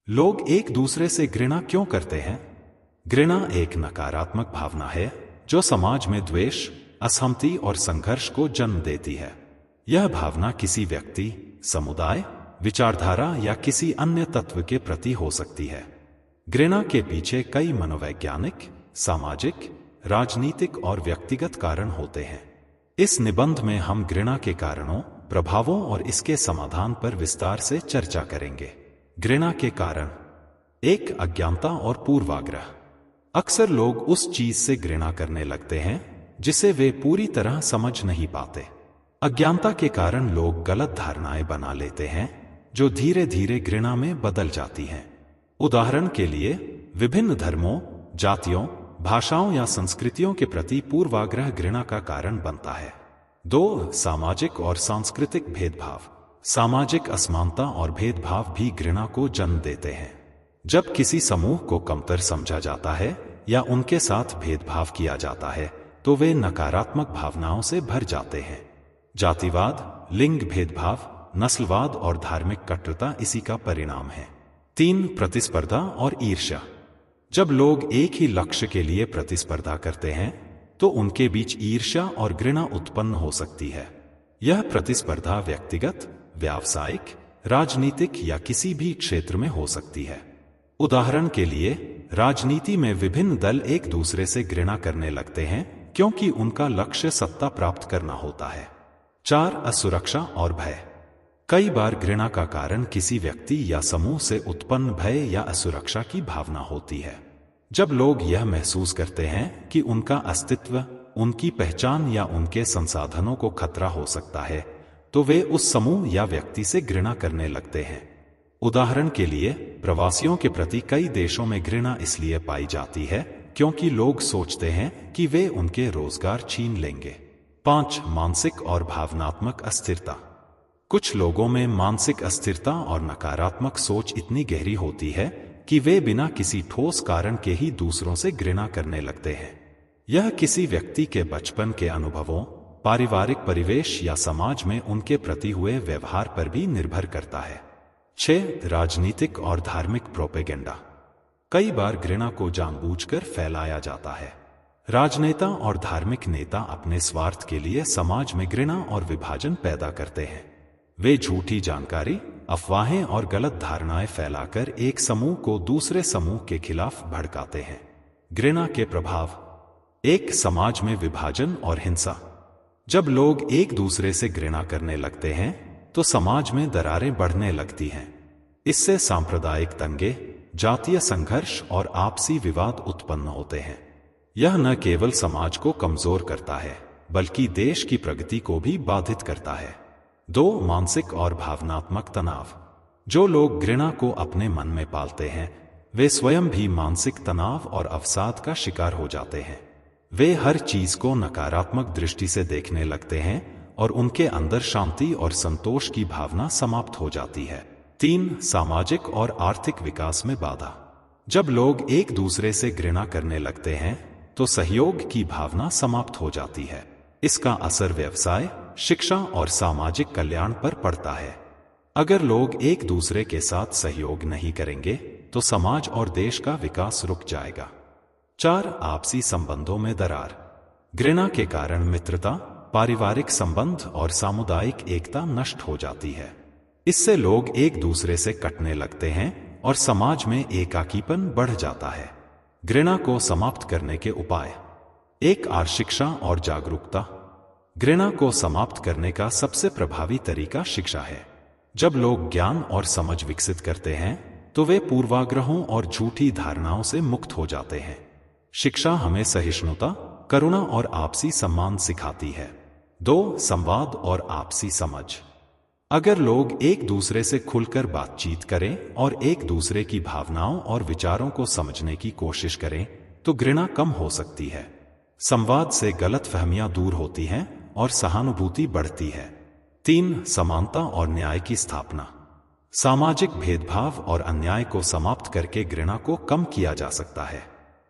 लोग एक दूसरे से घृणा क्यों करते हैं? घृणा एक नकारात्मक भावना है जो समाज में द्वेष, असहमति और संघर्ष को जन्म देती है। यह भावना किसी व्यक्ति, समुदाय, विचारधारा या किसी अन्य तत्व के प्रति हो सकती है। घृणा के पीछे कई मनोवैज्ञानिक, सामाजिक, राजनीतिक और व्यक्तिगत कारण होते हैं। इस निबंध में हम घृणा के कारणों, प्रभावों और इसके समाधान पर विस्तार से चर्चा करेंगे। घृणा के कारण। एक, अज्ञानता और पूर्वाग्रह। अक्सर लोग उस चीज से घृणा करने लगते हैं जिसे वे पूरी तरह समझ नहीं पाते। अज्ञानता के कारण लोग गलत धारणाएं बना लेते हैं जो धीरे धीरे घृणा में बदल जाती हैं। उदाहरण के लिए, विभिन्न धर्मों, जातियों, भाषाओं या संस्कृतियों के प्रति पूर्वाग्रह घृणा का कारण बनता है। 2, सामाजिक और सांस्कृतिक भेदभाव। सामाजिक असमानता और भेदभाव भी घृणा को जन्म देते हैं। जब किसी समूह को कमतर समझा जाता है या उनके साथ भेदभाव किया जाता है तो वे नकारात्मक भावनाओं से भर जाते हैं। जातिवाद, लिंग भेदभाव, नस्लवाद और धार्मिक कट्टरता इसी का परिणाम है। 3, प्रतिस्पर्धा और ईर्ष्या। जब लोग एक ही लक्ष्य के लिए प्रतिस्पर्धा करते हैं तो उनके बीच ईर्ष्या और घृणा उत्पन्न हो सकती है। यह प्रतिस्पर्धा व्यक्तिगत, व्यावसायिक, राजनीतिक या किसी भी क्षेत्र में हो सकती है। उदाहरण के लिए, राजनीति में विभिन्न दल एक दूसरे से घृणा करने लगते हैं क्योंकि उनका लक्ष्य सत्ता प्राप्त करना होता है। 4, असुरक्षा और भय। कई बार घृणा का कारण किसी व्यक्ति या समूह से उत्पन्न भय या असुरक्षा की भावना होती है। जब लोग यह महसूस करते हैं कि उनका अस्तित्व, उनकी पहचान या उनके संसाधनों को खतरा हो सकता है तो वे उस समूह या व्यक्ति से घृणा करने लगते हैं। उदाहरण के लिए, प्रवासियों के प्रति कई देशों में घृणा इसलिए पाई जाती है क्योंकि लोग सोचते हैं कि वे उनके रोजगार छीन लेंगे। 5, मानसिक और भावनात्मक अस्थिरता। कुछ लोगों में मानसिक अस्थिरता और नकारात्मक सोच इतनी गहरी होती है कि वे बिना किसी ठोस कारण के ही दूसरों से घृणा करने लगते हैं। यह किसी व्यक्ति के बचपन के अनुभवों, पारिवारिक परिवेश या समाज में उनके प्रति हुए व्यवहार पर भी निर्भर करता है। 6, राजनीतिक और धार्मिक प्रोपेगेंडा। कई बार घृणा को जानबूझकर फैलाया जाता है। राजनेता और धार्मिक नेता अपने स्वार्थ के लिए समाज में घृणा और विभाजन पैदा करते हैं। वे झूठी जानकारी, अफवाहें और गलत धारणाएं फैलाकर एक समूह को दूसरे समूह के खिलाफ भड़काते हैं। घृणा के प्रभाव। 1, समाज में विभाजन और हिंसा। जब लोग एक दूसरे से घृणा करने लगते हैं तो समाज में दरारें बढ़ने लगती हैं। इससे सांप्रदायिक दंगे, जातीय संघर्ष और आपसी विवाद उत्पन्न होते हैं। यह न केवल समाज को कमजोर करता है बल्कि देश की प्रगति को भी बाधित करता है। 2, मानसिक और भावनात्मक तनाव। जो लोग घृणा को अपने मन में पालते हैं वे स्वयं भी मानसिक तनाव और अवसाद का शिकार हो जाते हैं। वे हर चीज को नकारात्मक दृष्टि से देखने लगते हैं और उनके अंदर शांति और संतोष की भावना समाप्त हो जाती है। 3, सामाजिक और आर्थिक विकास में बाधा। जब लोग एक दूसरे से घृणा करने लगते हैं तो सहयोग की भावना समाप्त हो जाती है। इसका असर व्यवसाय, शिक्षा और सामाजिक कल्याण पर पड़ता है। अगर लोग एक दूसरे के साथ सहयोग नहीं करेंगे तो समाज और देश का विकास रुक जाएगा। 4, आपसी संबंधों में दरार। घृणा के कारण मित्रता, पारिवारिक संबंध और सामुदायिक एकता नष्ट हो जाती है। इससे लोग एक दूसरे से कटने लगते हैं और समाज में एकाकीपन बढ़ जाता है। घृणा को समाप्त करने के उपाय। 1, शिक्षा और जागरूकता। घृणा को समाप्त करने का सबसे प्रभावी तरीका शिक्षा है। जब लोग ज्ञान और समझ विकसित करते हैं तो वे पूर्वाग्रहों और झूठी धारणाओं से मुक्त हो जाते हैं। शिक्षा हमें सहिष्णुता, करुणा और आपसी सम्मान सिखाती है। 2, संवाद और आपसी समझ। अगर लोग एक दूसरे से खुलकर बातचीत करें और एक दूसरे की भावनाओं और विचारों को समझने की कोशिश करें तो घृणा कम हो सकती है। संवाद से गलतफहमियां दूर होती हैं और सहानुभूति बढ़ती है। 3, समानता और न्याय की स्थापना। सामाजिक भेदभाव और अन्याय को समाप्त करके घृणा को कम किया जा सकता है।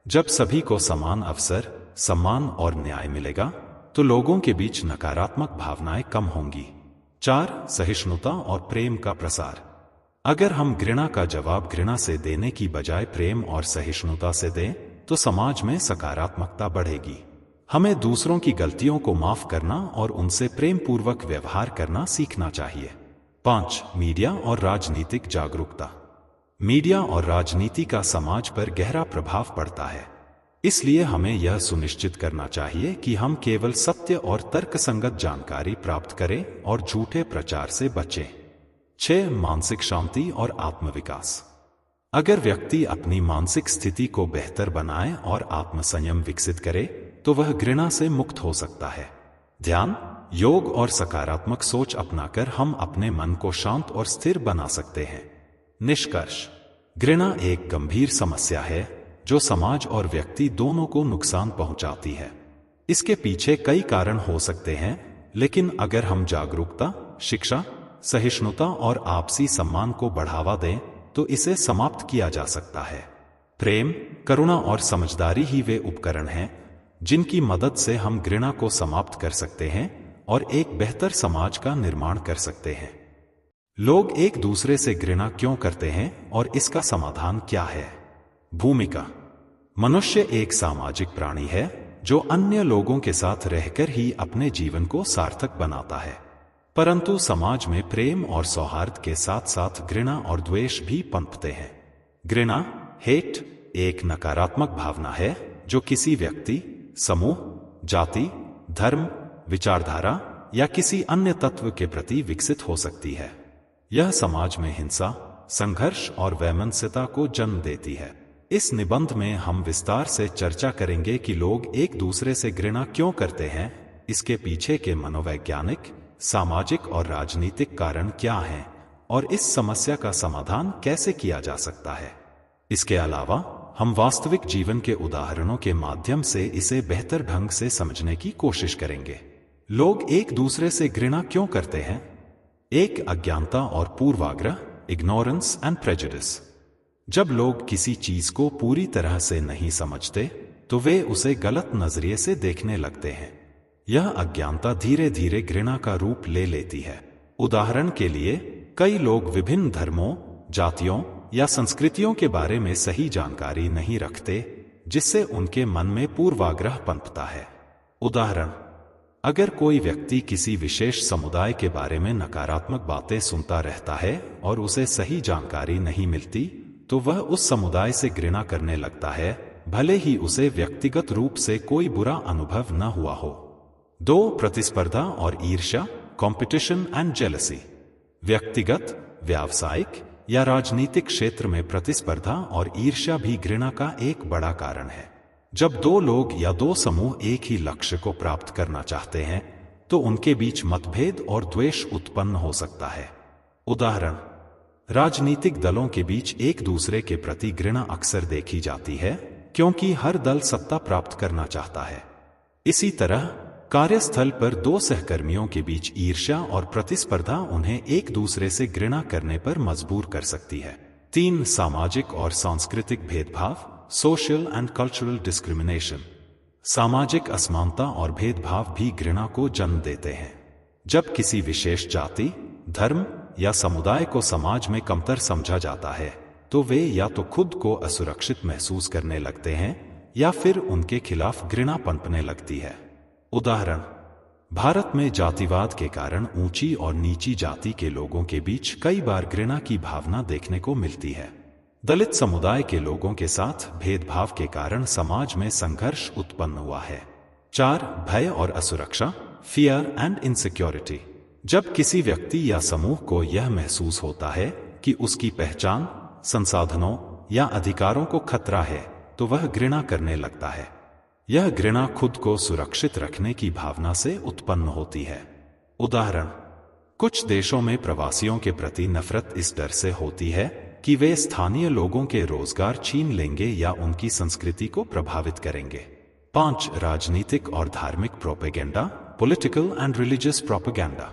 जब सभी को समान अवसर, सम्मान और न्याय मिलेगा तो लोगों के बीच नकारात्मक भावनाएं कम होंगी। 4, सहिष्णुता और प्रेम का प्रसार। अगर हम घृणा का जवाब घृणा से देने की बजाय प्रेम और सहिष्णुता से दें तो समाज में सकारात्मकता बढ़ेगी। हमें दूसरों की गलतियों को माफ करना और उनसे प्रेम पूर्वक व्यवहार करना सीखना चाहिए। 5. मीडिया और राजनीतिक जागरूकता। मीडिया और राजनीति का समाज पर गहरा प्रभाव पड़ता है, इसलिए हमें यह सुनिश्चित करना चाहिए कि हम केवल सत्य और तर्कसंगत जानकारी प्राप्त करें और झूठे प्रचार से बचें। 6. मानसिक शांति और आत्मविकास। अगर व्यक्ति अपनी मानसिक स्थिति को बेहतर बनाए और आत्मसंयम विकसित करे तो वह घृणा से मुक्त हो सकता है। ध्यान, योग और सकारात्मक सोच अपनाकर हम अपने मन को शांत और स्थिर बना सकते हैं। निष्कर्ष, घृणा एक गंभीर समस्या है जो समाज और व्यक्ति दोनों को नुकसान पहुंचाती है। इसके पीछे कई कारण हो सकते हैं, लेकिन अगर हम जागरूकता, शिक्षा, सहिष्णुता और आपसी सम्मान को बढ़ावा दें तो इसे समाप्त किया जा सकता है। प्रेम, करुणा और समझदारी ही वे उपकरण हैं जिनकी मदद से हम घृणा को समाप्त कर सकते हैं और एक बेहतर समाज का निर्माण कर सकते हैं। लोग एक दूसरे से घृणा क्यों करते हैं और इसका समाधान क्या है? भूमिका। मनुष्य एक सामाजिक प्राणी है जो अन्य लोगों के साथ रहकर ही अपने जीवन को सार्थक बनाता है। परंतु समाज में प्रेम और सौहार्द के साथ साथ घृणा और द्वेष भी पनपते हैं। घृणा, हेट, एक नकारात्मक भावना है जो किसी व्यक्ति, समूह, जाति, धर्म, विचारधारा या किसी अन्य तत्व के प्रति विकसित हो सकती है। यह समाज में हिंसा, संघर्ष और वैमनस्यता को जन्म देती है। इस निबंध में हम विस्तार से चर्चा करेंगे कि लोग एक दूसरे से घृणा क्यों करते हैं, इसके पीछे के मनोवैज्ञानिक, सामाजिक और राजनीतिक कारण क्या हैं और इस समस्या का समाधान कैसे किया जा सकता है। इसके अलावा हम वास्तविक जीवन के उदाहरणों के माध्यम से इसे बेहतर ढंग से समझने की कोशिश करेंगे। लोग एक दूसरे से घृणा क्यों करते हैं? 1. अज्ञानता और पूर्वाग्रह, इग्नोरेंस एंड प्रेजुडिस। जब लोग किसी चीज को पूरी तरह से नहीं समझते तो वे उसे गलत नजरिए से देखने लगते हैं। यह अज्ञानता धीरे धीरे घृणा का रूप ले लेती है। उदाहरण के लिए, कई लोग विभिन्न धर्मों, जातियों या संस्कृतियों के बारे में सही जानकारी नहीं रखते, जिससे उनके मन में पूर्वाग्रह पनपता है। उदाहरण, अगर कोई व्यक्ति किसी विशेष समुदाय के बारे में नकारात्मक बातें सुनता रहता है और उसे सही जानकारी नहीं मिलती, तो वह उस समुदाय से घृणा करने लगता है, भले ही उसे व्यक्तिगत रूप से कोई बुरा अनुभव न हुआ हो। 2. प्रतिस्पर्धा और ईर्ष्या, कॉम्पिटिशन एंड जेलसी। व्यक्तिगत, व्यावसायिक या राजनीतिक क्षेत्र में प्रतिस्पर्धा और ईर्ष्या भी घृणा का एक बड़ा कारण है। जब 2 लोग या 2 समूह एक ही लक्ष्य को प्राप्त करना चाहते हैं तो उनके बीच मतभेद और द्वेष उत्पन्न हो सकता है। उदाहरण, राजनीतिक दलों के बीच एक दूसरे के प्रति घृणा अक्सर देखी जाती है क्योंकि हर दल सत्ता प्राप्त करना चाहता है। इसी तरह कार्यस्थल पर 2 सहकर्मियों के बीच ईर्ष्या और प्रतिस्पर्धा उन्हें एक दूसरे से घृणा करने पर मजबूर कर सकती है। 3. सामाजिक और सांस्कृतिक भेदभाव, सोशल एंड कल्चरल डिस्क्रिमिनेशन। सामाजिक असमानता और भेदभाव भी घृणा को जन्म देते हैं। जब किसी विशेष जाति, धर्म या समुदाय को समाज में कमतर समझा जाता है तो वे या तो खुद को असुरक्षित महसूस करने लगते हैं या फिर उनके खिलाफ घृणा पनपने लगती है। उदाहरण, भारत में जातिवाद के कारण ऊंची और नीची जाति के लोगों के बीच कई बार घृणा की भावना देखने को मिलती है। दलित समुदाय के लोगों के साथ भेदभाव के कारण समाज में संघर्ष उत्पन्न हुआ है। 4. भय और असुरक्षा, फियर एंड इनसिक्योरिटी। जब किसी व्यक्ति या समूह को यह महसूस होता है कि उसकी पहचान, संसाधनों या अधिकारों को खतरा है तो वह घृणा करने लगता है। यह घृणा खुद को सुरक्षित रखने की भावना से उत्पन्न होती है। उदाहरण, कुछ देशों में प्रवासियों के प्रति नफरत इस डर से होती है कि वे स्थानीय लोगों के रोजगार छीन लेंगे या उनकी संस्कृति को प्रभावित करेंगे। 5. राजनीतिक और धार्मिक propaganda, political and religious propaganda.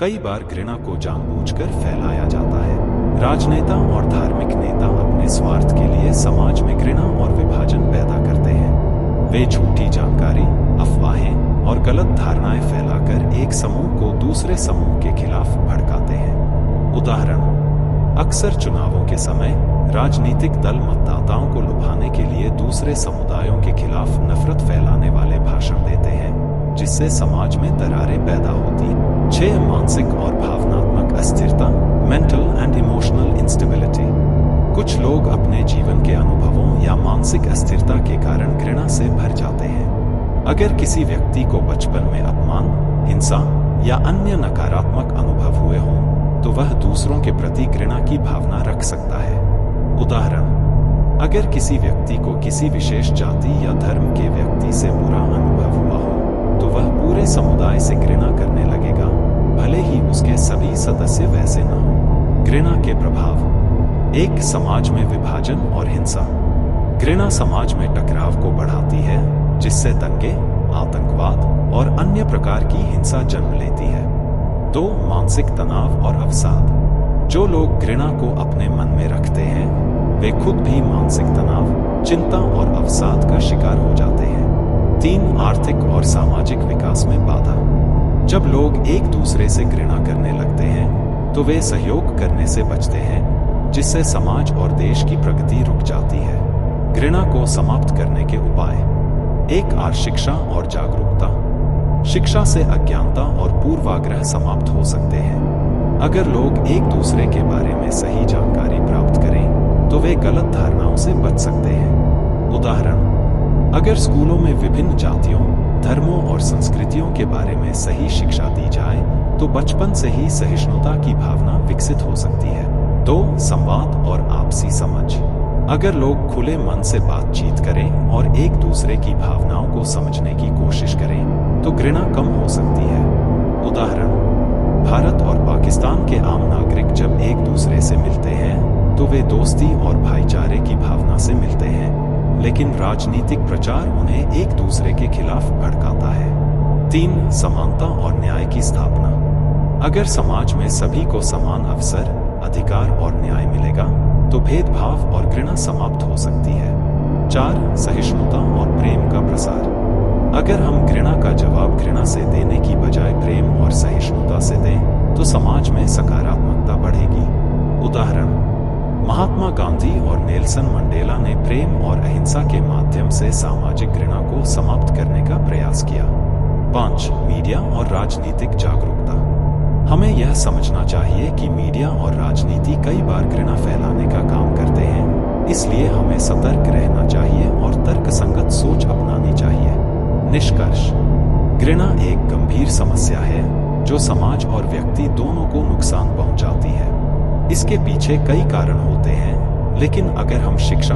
कई बार घृणा को जानबूझकर फैलाया जाता है। राजनेता और धार्मिक नेता अपने स्वार्थ के लिए समाज में घृणा और विभाजन पैदा करते हैं। वे झूठी जानकारी, अफवाहें और गलत धारणाएं फैलाकर एक समूह को दूसरे समूह के खिलाफ भड़काते हैं। उदाहरण, अक्सर चुनावों के समय राजनीतिक दल मतदाताओं को लुभाने के लिए दूसरे समुदायों के खिलाफ नफरत फैलाने वाले भाषण देते हैं, जिससे समाज में दरारें पैदा होती। 6 मानसिक और भावनात्मक अस्थिरता, मेंटल एंड इमोशनल इंस्टेबिलिटी। कुछ लोग अपने जीवन के अनुभवों या मानसिक अस्थिरता के कारण घृणा से भर जाते हैं। अगर किसी व्यक्ति को बचपन में अपमान, हिंसा या अन्य नकारात्मक अनुभव हुए हों, तो वह दूसरों के प्रति घृणा की भावना रख सकता है। उदाहरण, अगर किसी व्यक्ति को किसी विशेष जाति या धर्म के व्यक्ति से बुरा अनुभव हुआ हो, तो वह पूरे समुदाय से घृणा करने लगेगा, भले ही उसके सभी सदस्य वैसे न हों। घृणा के प्रभाव। 1. समाज में विभाजन और हिंसा। घृणा समाज में टकराव को बढ़ाती है, जिससे दंगे, आतंकवाद और अन्य प्रकार की हिंसा जन्म लेती है। 2. मानसिक तनाव और अवसाद। जो लोग घृणा को अपने मन में रखते हैं, वे खुद भी मानसिक तनाव, चिंता और अवसाद का शिकार हो जाते हैं। 3. आर्थिक और सामाजिक विकास में बाधा। जब लोग एक दूसरे से घृणा करने लगते हैं, तो वे सहयोग करने से बचते हैं, जिससे समाज और देश की प्रगति रुक जाती है। घृणा को समाप्त करने के उपाय। 1. शिक्षा और जागरूकता। शिक्षा से अज्ञानता और पूर्वाग्रह समाप्त हो सकते हैं। अगर लोग एक दूसरे के बारे में सही जानकारी प्राप्त करें, तो वे गलत धारणाओं से बच सकते हैं। उदाहरण, अगर स्कूलों में विभिन्न जातियों, धर्मों और संस्कृतियों के बारे में सही शिक्षा दी जाए, तो बचपन से ही सहिष्णुता की भावना विकसित हो सकती है। 2. संवाद और आपसी समझ। अगर लोग खुले मन से बातचीत करें और एक दूसरे की भावनाओं को समझने की कोशिश करें, तो घृणा कम हो सकती है। उदाहरण, भारत और पाकिस्तान के आम नागरिक जब एक दूसरे से मिलते हैं, तो वे दोस्ती और भाईचारे की भावना से मिलते हैं, लेकिन राजनीतिक प्रचार उन्हें एक दूसरे के खिलाफ भड़काता है। 3. समानता और न्याय की स्थापना। अगर समाज में सभी को समान अवसर, अधिकार और न्याय मिलेगा, तो भेदभाव और घृणा समाप्त हो सकती है। 4. सहिष्णुता और प्रेम का प्रसार। अगर हम घृणा का जवाब घृणा से देने की बजाय प्रेम और सहिष्णुता से दें, तो समाज में सकारात्मकता बढ़ेगी। उदाहरण, महात्मा गांधी और नेल्सन मंडेला ने प्रेम और अहिंसा के माध्यम से सामाजिक घृणा को समाप्त करने का प्रयास किया। 5. मीडिया और राजनीतिक जागरूकता। हमें यह समझना चाहिए कि मीडिया और राजनीति कई बार घृणा फैलाने का काम करते हैं, इसलिए हमें सतर्क रहना चाहिए और तर्कसंगत सोच अपनानी चाहिए। निष्कर्ष, घृणा एक गंभीर समस्या है जो समाज और व्यक्ति दोनों को नुकसान पहुंचाती है। इसके पीछे कई कारण होते हैं, लेकिन अगर हम शिक्षा